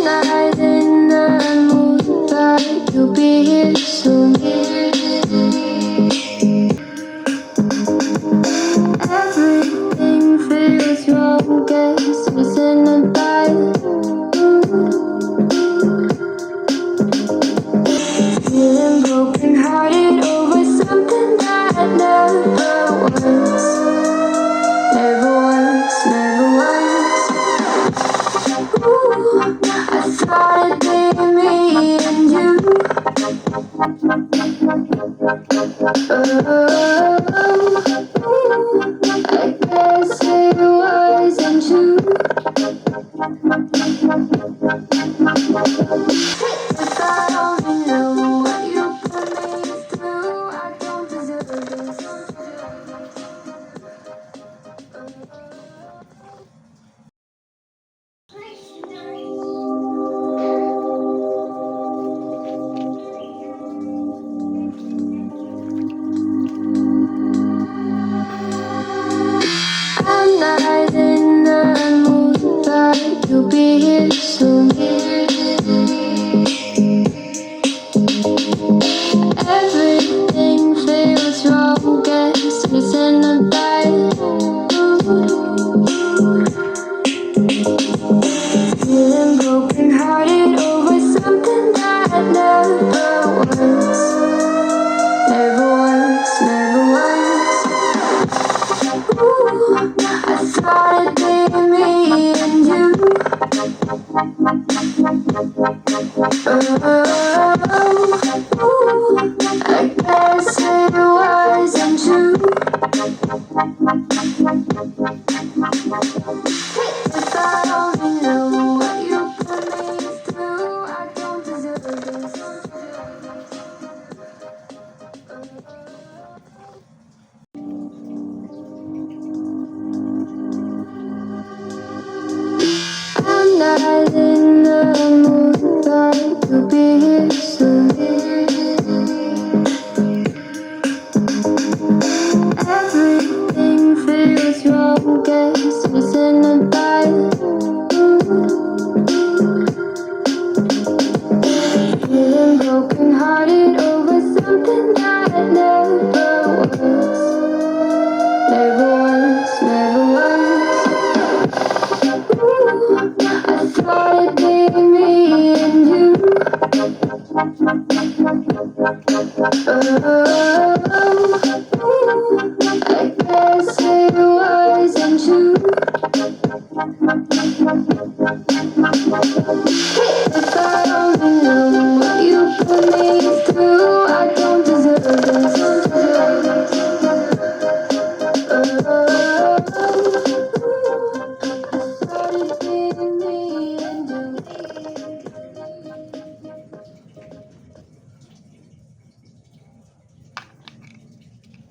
night in the moonlight, you'll be here soon. Everything feels wrong, guess it's in the light. Feeling broken hearted over something that never works. Never works, never works. Ooh, I thought it'd be me and you. I guess it wasn't true. If I only knew what you put me through, I don't deserve this. I'm not in the moonlight, you'll be here soon. Everything feels wrong, guess it's in the light. Feeling broken hearted over something that never works. Never works, never works. Ooh, I thought it'd be me and you. I guess it wasn't true. If I only knew what you put me through, I don't deserve this. I'm not in the moonlight, you'll be here